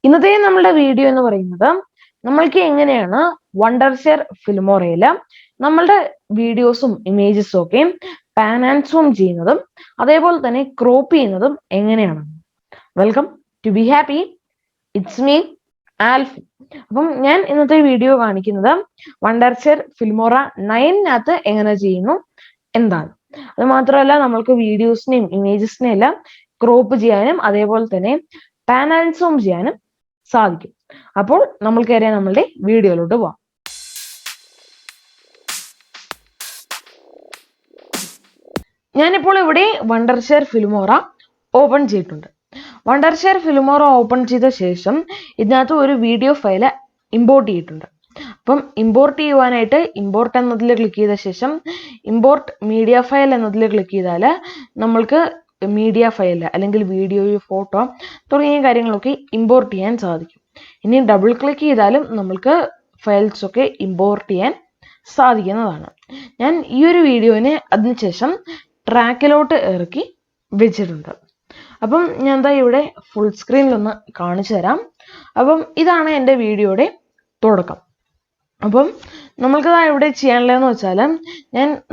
ഇന്നത്തെ നമ്മുടെ വീഡിയോ എന്ന് പറയുന്നത് നമ്മൾക്ക് എങ്ങനെയാണ് വണ്ടർഷെയർ ഫിൽമോറയിൽ നമ്മളുടെ വീഡിയോസും ഇമേജസും ഒക്കെ പാൻ ആൻഡ് സൂം ചെയ്യുന്നതും അതേപോലെ തന്നെ ക്രോപ്പ് ചെയ്യുന്നതും എങ്ങനെയാണ്. Welcome to be happy, it's me Alfin. അപ്പം ഞാൻ ഇന്നത്തെ വീഡിയോ കാണിക്കുന്നത് വണ്ടർഷെയർ ഫിൽമോറ 9 എങ്ങനെ ചെയ്യുന്നു എന്താണ്. അത് മാത്രമല്ല നമ്മൾക്ക് വീഡിയോസിനെയും ഇമേജസിനെയും എല്ലാം ക്രോപ്പ് ചെയ്യാനും അതേപോലെ തന്നെ പാൻ ആൻഡ് സൂം ചെയ്യാനും സാധിക്കും. അപ്പോൾ നമ്മൾക്കറിയാം നമ്മളുടെ വീഡിയോയിലോട്ട് പോവാം. ഞാനിപ്പോൾ ഇവിടെ വണ്ടർഷെയർ ഫിൽമോറ ഓപ്പൺ ചെയ്തിട്ടുണ്ട്. വണ്ടർഷെയർ ഫിൽമോറ ഓപ്പൺ ചെയ്ത ശേഷം ഇതിനകത്ത് ഒരു വീഡിയോ ഫയൽ ഇമ്പോർട്ട് ചെയ്തിട്ടുണ്ട്. അപ്പം ഇമ്പോർട്ട് ചെയ്യുവാനായിട്ട് ഇമ്പോർട്ട് എന്നതിൽ ക്ലിക്ക് ചെയ്ത ശേഷം ഇമ്പോർട്ട് മീഡിയ ഫയൽ എന്നതിൽ ക്ലിക്ക് ചെയ്താൽ നമ്മൾക്ക് മീഡിയ ഫയൽ അല്ലെങ്കിൽ വീഡിയോ, ഫോട്ടോ തുടങ്ങിയ കാര്യങ്ങളൊക്കെ ഇമ്പോർട്ട് ചെയ്യാൻ സാധിക്കും. ഇനി ഡബിൾ ക്ലിക്ക് ചെയ്താലും നമ്മൾക്ക് ഫയൽസ് ഒക്കെ ഇമ്പോർട്ട് ചെയ്യാൻ സാധിക്കുന്നതാണ്. ഞാൻ ഈ ഒരു വീഡിയോനെ അതിനുശേഷം ട്രാക്കിലോട്ട് ഇറക്കി വെച്ചിട്ടുണ്ട്. അപ്പം ഞാൻ എന്താ ഇവിടെ ഫുൾ സ്ക്രീനിലൊന്ന് കാണിച്ചു തരാം. അപ്പം ഇതാണ് എൻ്റെ വീഡിയോയുടെ തുടക്കം. അപ്പം നമ്മൾക്ക് ഇവിടെ ചെയ്യാനുള്ളതെന്ന് വെച്ചാൽ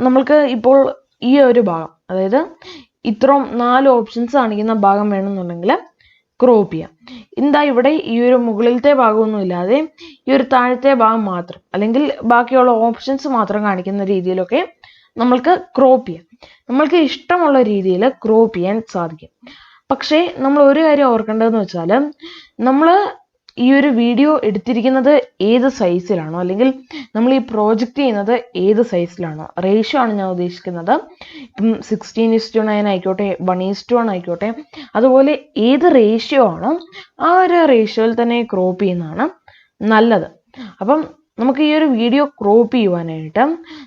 നമ്മൾക്ക് ഇപ്പോൾ ഈ ഒരു ഭാഗം, അതായത് ഇത്രയും 4 ഓപ്ഷൻസ് കാണിക്കുന്ന ഭാഗം വേണമെന്നുണ്ടെങ്കിൽ ക്രോപ്പ് ചെയ്യാം. എന്താ ഇവിടെ ഈ ഒരു മുകളിലത്തെ ഭാഗമൊന്നും ഇല്ലാതെ ഈ ഒരു താഴത്തെ ഭാഗം മാത്രം അല്ലെങ്കിൽ ബാക്കിയുള്ള ഓപ്ഷൻസ് മാത്രം കാണിക്കുന്ന രീതിയിലൊക്കെ നമ്മൾക്ക് ക്രോപ്പ് ചെയ്യാം. നമ്മൾക്ക് ഇഷ്ടമുള്ള രീതിയിൽ ക്രോപ്പ് ചെയ്യാൻ സാധിക്കും. പക്ഷേ നമ്മൾ ഒരു കാര്യം ഓർക്കേണ്ടതെന്ന് വെച്ചാൽ നമ്മൾ ഈ ഒരു വീഡിയോ എടുത്തിരിക്കുന്നത് ഏത് സൈസിലാണോ അല്ലെങ്കിൽ നമ്മൾ ഈ പ്രോജക്റ്റ് ചെയ്യുന്നത് ഏത് സൈസിലാണോ, റേഷ്യോ ആണ് ഞാൻ ഉദ്ദേശിക്കുന്നത്. ഇപ്പം 16:9 ആയിക്കോട്ടെ, 1:1 ആയിക്കോട്ടെ, അതുപോലെ ഏത് റേഷ്യോ ആണോ ആ ഒരു റേഷ്യോയിൽ തന്നെ ക്രോപ്പ് ചെയ്യുന്നതാണ് നല്ലത്. അപ്പം നമുക്ക് ഈ ഒരു വീഡിയോ ക്രോപ്പ് ചെയ്യുവാനായിട്ട്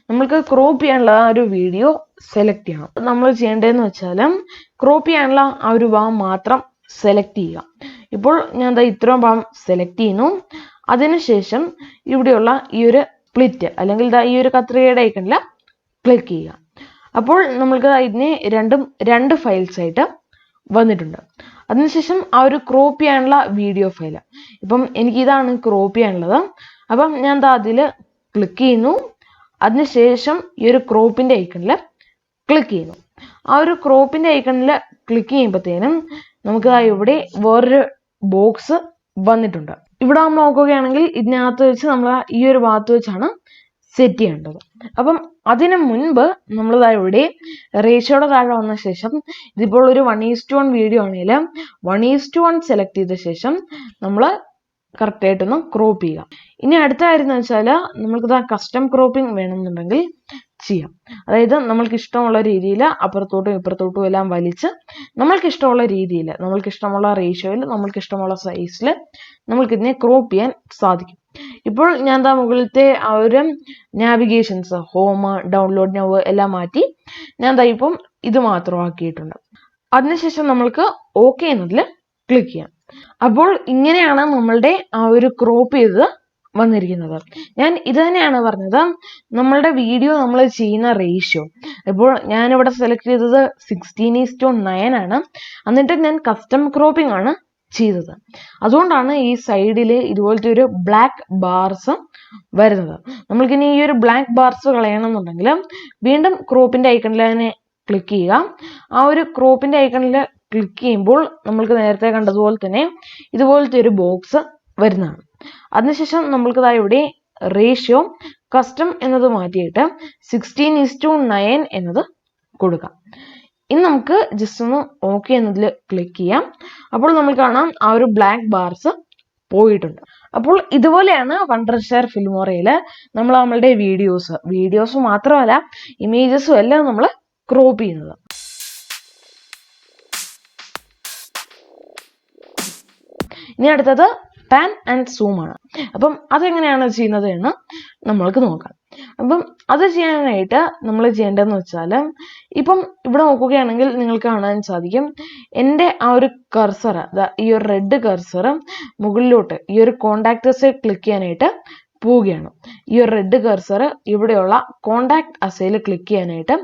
നമ്മൾക്ക് ക്രോപ്പ് ചെയ്യാനുള്ള ആ ഒരു വീഡിയോ സെലക്ട് ചെയ്യണം. നമ്മൾ ചെയ്യേണ്ടതെന്ന് വെച്ചാൽ ക്രോപ്പ് ചെയ്യാനുള്ള ആ ഒരു ഭാഗം മാത്രം സെലക്ട് ചെയ്യുക. ഇപ്പോൾ ഞാൻ ഇത്രയും ഭാഗം സെലക്ട് ചെയ്യുന്നു. അതിനുശേഷം ഇവിടെയുള്ള ഈ ഒരു സ്പ്ലിറ്റ് അല്ലെങ്കിൽ ഈ ഒരു കത്രികയുടെ ഐക്കണിൽ ക്ലിക്ക് ചെയ്യുക. അപ്പോൾ നമ്മൾക്ക് ഇതിനെ രണ്ട് ഫയൽസ് ആയിട്ട് വന്നിട്ടുണ്ട്. അതിനുശേഷം ആ ഒരു ക്രോപ്പ് ചെയ്യാനുള്ള വീഡിയോ ഫയൽ, ഇപ്പം എനിക്ക് ഇതാണ് ക്രോപ്പ് ചെയ്യാനുള്ളത്. അപ്പം ഞാൻ അതിൽ ക്ലിക്ക് ചെയ്യുന്നു. അതിനുശേഷം ഈ ഒരു ക്രോപ്പിന്റെ ഐക്കണിൽ ക്ലിക്ക് ചെയ്യുന്നു. ആ ഒരു ക്രോപ്പിന്റെ ഐക്കണിൽ ക്ലിക്ക് ചെയ്യുമ്പോഴത്തേനും നമുക്ക് ഇവിടെ വേറൊരു ബോക്സ് വന്നിട്ടുണ്ട്. ഇവിടെ നമ്മൾ നോക്കുകയാണെങ്കിൽ ഇതിനകത്ത് വെച്ച് നമ്മൾ ഈ ഒരു ഭാഗത്ത് വെച്ചാണ് സെറ്റ് ചെയ്യേണ്ടത്. അപ്പം അതിനു മുൻപ് നമ്മൾ ഇവിടെ റേഷ്യോയുടെ താഴെ വന്ന ശേഷം ഇതിപ്പോൾ ഒരു 1:1 വീഡിയോ ആണെങ്കിൽ 1:1 സെലക്ട് ചെയ്ത ശേഷം നമ്മൾ കറക്റ്റ് ആയിട്ടൊന്ന് ക്രോപ്പ് ചെയ്യുക. ഇനി അടുത്ത കാര്യം എന്ന് വെച്ചാൽ നമ്മൾക്ക് കസ്റ്റം ക്രോപ്പിംഗ് വേണമെന്നുണ്ടെങ്കിൽ ചെയ്യാം. അതായത് നമ്മൾക്ക് ഇഷ്ടമുള്ള രീതിയിൽ അപ്പുറത്തോട്ടും ഇപ്പുറത്തോട്ടും എല്ലാം വലിച്ച് നമ്മൾക്ക് ഇഷ്ടമുള്ള രീതിയിൽ, നമ്മൾക്ക് ഇഷ്ടമുള്ള റേഷ്യോയിൽ, നമ്മൾക്ക് ഇഷ്ടമുള്ള സൈസിൽ നമ്മൾക്ക് ഇതിനെ ക്രോപ്പ് ചെയ്യാൻ സാധിക്കും. ഇപ്പോൾ ഞാൻ മുകളിലത്തെ ആ ഒരു നാവിഗേഷൻസ്, ഹോം, ഡൗൺലോഡ് നൗ എല്ലാം മാറ്റി ഞാൻ ഇപ്പം ഇത് മാത്രമാക്കിയിട്ടുണ്ട്. അതിനുശേഷം നമ്മൾക്ക് ഓക്കെ എന്നതിൽ ക്ലിക്ക് ചെയ്യാം. അപ്പോൾ ഇങ്ങനെയാണ് നമ്മളുടെ ആ ഒരു ക്രോപ്പ് ചെയ്തത് വന്നിരിക്കുന്നത്. ഞാൻ ഇത് തന്നെയാണ് പറഞ്ഞത്, നമ്മളുടെ വീഡിയോ നമ്മൾ ചെയ്യുന്ന റേഷ്യോ. ഇപ്പോൾ ഞാനിവിടെ സെലക്ട് ചെയ്തത് 16:9 ആണ്. എന്നിട്ട് ഞാൻ കസ്റ്റം ക്രോപ്പിംഗ് ആണ് ചെയ്തത്. അതുകൊണ്ടാണ് ഈ സൈഡിൽ ഇതുപോലത്തെ ഒരു ബ്ലാക്ക് ബാർസ് വരുന്നത്. നമ്മൾക്കിനി ഈ ഒരു ബ്ലാക്ക് ബാർസ് കളയണമെന്നുണ്ടെങ്കിൽ വീണ്ടും ക്രോപ്പിന്റെ ഐക്കണിൽ തന്നെ ക്ലിക്ക് ചെയ്യുക. ആ ഒരു ക്രോപ്പിന്റെ ഐക്കണിൽ ക്ലിക്ക് ചെയ്യുമ്പോൾ നമ്മൾക്ക് നേരത്തെ കണ്ടതുപോലെ തന്നെ ഇതുപോലത്തെ ഒരു ബോക്സ് വരുന്നതാണ്. അതിനുശേഷം നമ്മൾക്ക് ഇവിടെ റേഷ്യോ കസ്റ്റം എന്നത് മാറ്റിയിട്ട് 16:9 എന്നത് കൊടുക്കാം. ഇനി നമുക്ക് ജസ്റ്റ് ഒന്ന് ഓക്കെ എന്നതിൽ ക്ലിക്ക് ചെയ്യാം. അപ്പോൾ നമ്മൾ കാണാം ആ ഒരു ബ്ലാക്ക് ബാർസ് പോയിട്ടുണ്ട്. അപ്പോൾ ഇതുപോലെയാണ് വണ്ടർഷെയർ ഫിൽമോറയിൽ നമ്മൾ നമ്മളുടെ വീഡിയോസ് മാത്രമല്ല ഇമേജസും എല്ലാം നമ്മൾ ക്രോപ്പ് ചെയ്യുന്നത്. ഇനി അടുത്തത് പാൻ ആൻഡ് സൂം ആണ്. അപ്പം അതെങ്ങനെയാണ് ചെയ്യുന്നത് എന്ന് നമ്മൾക്ക് നോക്കാം. അപ്പം അത് ചെയ്യാനായിട്ട് നമ്മൾ ചെയ്യേണ്ടതെന്ന് വെച്ചാൽ ഇപ്പം ഇവിടെ നോക്കുകയാണെങ്കിൽ നിങ്ങൾക്ക് കാണാൻ സാധിക്കും എൻ്റെ ആ ഒരു കർസർ, ഈ ഒരു റെഡ് കർസർ മുകളിലോട്ട് ഈ ഒരു കോണ്ടാക്ടേഴ്സ് ക്ലിക്ക് ചെയ്യാനായിട്ട് പോവുകയാണ്. ഈ ഒരു റെഡ് കർസർ ഇവിടെയുള്ള കോണ്ടാക്ട് അസയിൽ ക്ലിക്ക് ചെയ്യാനായിട്ട്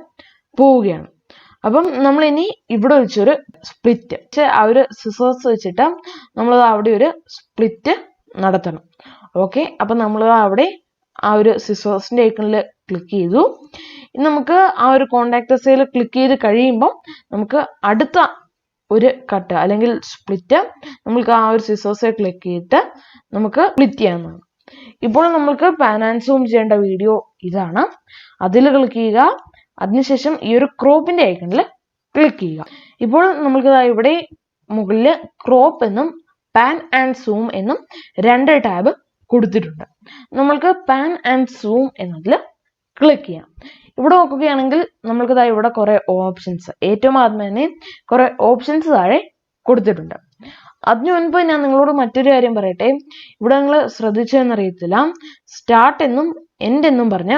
പോവുകയാണ്. അപ്പം നമ്മൾ ഇനി ഇവിടെ വെച്ചൊരു സ്പ്ലിറ്റ് ആ ഒരു സിസേഴ്സ് വെച്ചിട്ട് നമ്മൾ അവിടെ ഒരു സ്പ്ലിറ്റ് നടത്തണം. ഓക്കെ, അപ്പം നമ്മൾ അവിടെ ആ ഒരു സിസേഴ്സിന്റെ ഐക്കണിൽ ക്ലിക്ക് ചെയ്തു. ഇനി നമുക്ക് ആ ഒരു കോണ്ടാക്ടേഴ്സിൽ ക്ലിക്ക് ചെയ്ത് കഴിയുമ്പോൾ നമുക്ക് അടുത്ത ഒരു കട്ട് അല്ലെങ്കിൽ സ്പ്ലിറ്റ് നമുക്ക് ആ ഒരു സിസേഴ്സിൽ ക്ലിക്ക് ചെയ്തിട്ട് നമുക്ക് സ്പ്ലിറ്റ് ചെയ്യാവുന്നതാണ്. ഇപ്പോൾ നമ്മൾക്ക് പാൻ ആൻഡ് സൂം ചെയ്യേണ്ട വീഡിയോ ഇതാണ്. അതിൽ ക്ലിക്ക് ചെയ്യുക. അതിനുശേഷം ഈ ഒരു ക്രോപ്പിന്റെ ഐക്കണിൽ ക്ലിക്ക് ചെയ്യുക. ഇപ്പോൾ നമുക്ക് ഇവിടെ മുകളിൽ ക്രോപ്പ് എന്നും പാൻ ആൻഡ് സൂം എന്നും 2 ടാബ് കൊടുത്തിട്ടുണ്ട്. നമ്മൾക്ക് പാൻ ആൻഡ് സൂം എന്നതിൽ ക്ലിക്ക് ചെയ്യാം. ഇവിടെ നോക്കുകയാണെങ്കിൽ നമ്മൾക്ക് ഇവിടെ കുറെ ഓപ്ഷൻസ്, ഏറ്റവും ആദ്യം തന്നെ കുറെ ഓപ്ഷൻസ് താഴെ കൊടുത്തിട്ടുണ്ട്. അതിനു മുൻപ് ഞാൻ നിങ്ങളോട് മറ്റൊരു കാര്യം പറയട്ടെ. ഇവിടെ നിങ്ങൾ ശ്രദ്ധിച്ചെന്നറിയത്തില്ല, സ്റ്റാർട്ട് എന്നും എൻഡ് എന്നും പറഞ്ഞ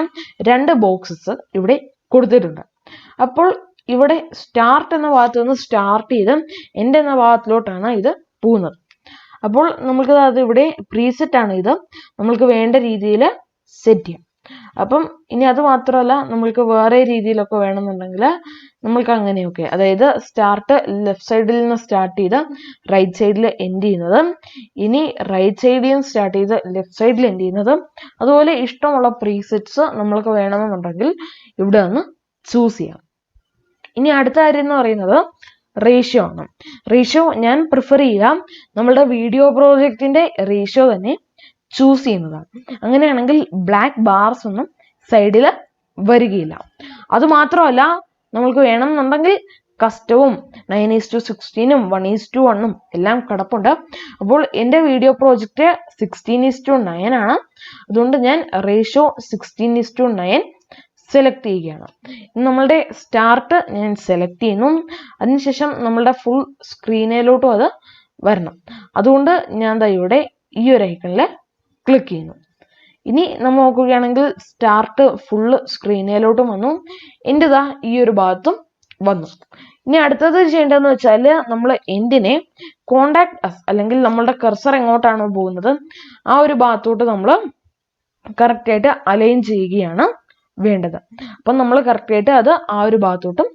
2 ബോക്സസ് ഇവിടെ കൊടുത്തിട്ടുണ്ട്. അപ്പോൾ ഇവിടെ സ്റ്റാർട്ട് എന്ന ഭാഗത്ത് നിന്ന് സ്റ്റാർട്ട് ചെയ്ത് എൻഡ് എന്ന ഭാഗത്തിലോട്ടാണ് ഇത് പോകുന്നത്. അപ്പോൾ നമുക്ക് അത് ഇവിടെ പ്രീസെറ്റ് ആണ്, ഇത് നമ്മൾക്ക് വേണ്ട രീതിയിൽ സെറ്റ് ചെയ്യാം. അപ്പം ഇനി അത് മാത്രമല്ല, നമ്മൾക്ക് വേറെ രീതിയിലൊക്കെ വേണമെന്നുണ്ടെങ്കിൽ നമ്മൾക്ക് അങ്ങനെയൊക്കെ, അതായത് സ്റ്റാർട്ട് ലെഫ്റ്റ് സൈഡിൽ നിന്ന് സ്റ്റാർട്ട് ചെയ്ത് റൈറ്റ് സൈഡിൽ എൻഡ് ചെയ്യുന്നത്, ഇനി റൈറ്റ് സൈഡിൽ നിന്ന് സ്റ്റാർട്ട് ചെയ്ത് ലെഫ്റ്റ് സൈഡിൽ എൻഡ് ചെയ്യുന്നത്, അതുപോലെ ഇഷ്ടമുള്ള പ്രീസെറ്റ്സ് നമ്മൾക്ക് വേണമെന്നുണ്ടെങ്കിൽ ഇവിടെ നിന്ന് ചൂസ് ചെയ്യാം. ഇനി അടുത്ത കാര്യം എന്ന് പറയുന്നത് റേഷ്യോ ആണ്. റേഷ്യോ ഞാൻ പ്രിഫർ ചെയ്യുക നമ്മളുടെ വീഡിയോ പ്രോജക്റ്റിന്റെ റേഷ്യോ തന്നെ ചൂസ് ചെയ്യുന്നതാണ്. അങ്ങനെയാണെങ്കിൽ ബ്ലാക്ക് ബാർസ് ഒന്നും സൈഡിൽ വരികയില്ല. അത് മാത്രമല്ല, നമ്മൾക്ക് വേണമെന്നുണ്ടെങ്കിൽ കസ്റ്റവും 9:16 1:1 എല്ലാം കിടപ്പുണ്ട്. അപ്പോൾ എൻ്റെ വീഡിയോ പ്രോജക്റ്റ് 16:9 ആണ്. അതുകൊണ്ട് ഞാൻ റേഷ്യോ 16:9 സെലക്ട് ചെയ്യുകയാണ്. നമ്മളുടെ സ്റ്റാർട്ട് ഞാൻ സെലക്ട് ചെയ്യുന്നു. അതിനുശേഷം നമ്മളുടെ ഫുൾ സ്ക്രീനിലോട്ടും അത് വരണം. അതുകൊണ്ട് ഞാൻ ഇവിടെ ഈ ഒരു ഐക്കണിൽ ക്ലിക്ക് ചെയ്യുന്നു. ഇനി നമ്മൾ നോക്കുകയാണെങ്കിൽ സ്റ്റാർട്ട് ഫുള്ള് സ്ക്രീനിലോട്ടും വന്നു, എൻ്റെ ഈ ഒരു ഭാഗത്തും വന്നു. ഇനി അടുത്തത് ചെയ്യേണ്ടതെന്ന് വെച്ചാൽ നമ്മൾ എൻഡിനെ കോണ്ടാക്ട് അസ് അല്ലെങ്കിൽ നമ്മളുടെ കർസർ എങ്ങോട്ടാണോ പോകുന്നത് ആ ഒരു ഭാഗത്തോട്ട് നമ്മൾ കറക്റ്റായിട്ട് അലൈൻ ചെയ്യുകയാണ് വേണ്ടത്. അപ്പം നമ്മൾ കറക്റ്റായിട്ട് അത് ആ ഒരു ഭാഗത്തോട്ടും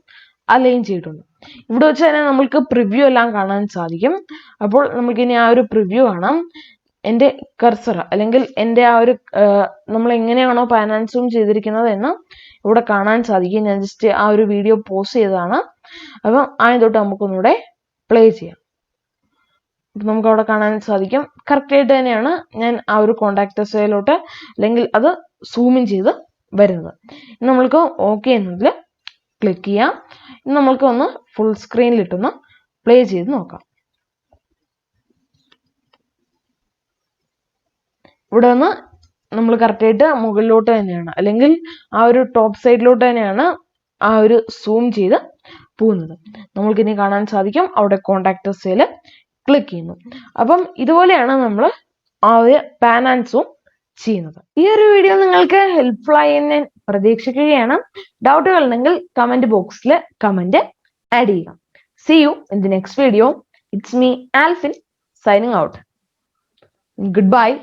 അലൈൻ ചെയ്തിട്ടുണ്ട്. ഇവിടെ വെച്ച് തന്നെ നമ്മൾക്ക് പ്രിവ്യൂ എല്ലാം കാണാൻ സാധിക്കും. അപ്പോൾ നമുക്കിനി ആ ഒരു പ്രിവ്യൂ കാണാം. എൻ്റെ കർസർ അല്ലെങ്കിൽ എൻ്റെ ആ ഒരു നമ്മൾ എങ്ങനെയാണോ പാൻ ആൻഡ് സൂം ചെയ്തിരിക്കുന്നത് എന്ന് ഇവിടെ കാണാൻ സാധിക്കും. ഞാൻ ജസ്റ്റ് ആ ഒരു വീഡിയോ പോസ് ചെയ്തതാണ്. അപ്പം ആയതൊട്ട് നമുക്കൊന്നുകൂടെ പ്ലേ ചെയ്യാം. അപ്പം നമുക്ക് അവിടെ കാണാൻ സാധിക്കും കറക്റ്റായിട്ട് തന്നെയാണ് ഞാൻ ആ ഒരു കോണ്ടാക്ടേഴ്സിലോട്ട് അല്ലെങ്കിൽ അത് സൂമിൻ ചെയ്ത് വരുന്നത്. നമ്മൾക്ക് ഓക്കെ എന്നതിൽ ക്ലിക്ക് ചെയ്യാം. നമ്മൾക്ക് ഒന്ന് ഫുൾ സ്ക്രീനിലിട്ടൊന്ന് പ്ലേ ചെയ്ത് നോക്കാം. ഇവിടെ നിന്ന് നമ്മൾ കറക്റ്റായിട്ട് മുകളിലോട്ട് തന്നെയാണ് അല്ലെങ്കിൽ ആ ഒരു ടോപ്പ് സൈഡിലോട്ട് തന്നെയാണ് ആ ഒരു സൂം ചെയ്ത് പോകുന്നത്. നമ്മൾക്കിനി കാണാൻ സാധിക്കും അവിടെ കോണ്ടാക്ടേഴ്സിൽ ക്ലിക്ക് ചെയ്യുന്നു. അപ്പം ഇതുപോലെയാണ് നമ്മൾ ആ ഒരു പാൻ ആൻഡ് സൂം ചെയ്യുന്നത്. ഈ ഒരു വീഡിയോ നിങ്ങൾക്ക് ഹെൽപ്ഫുൾ ആയി എന്ന് ഞാൻ പ്രതീക്ഷിക്കുകയാണ്. ഡൗട്ടുകൾ ഉണ്ടെങ്കിൽ കമന്റ് ബോക്സിൽ കമന്റ് ആഡ് ചെയ്യുക. See you in the next video. It's me, Alphin, signing out. Goodbye.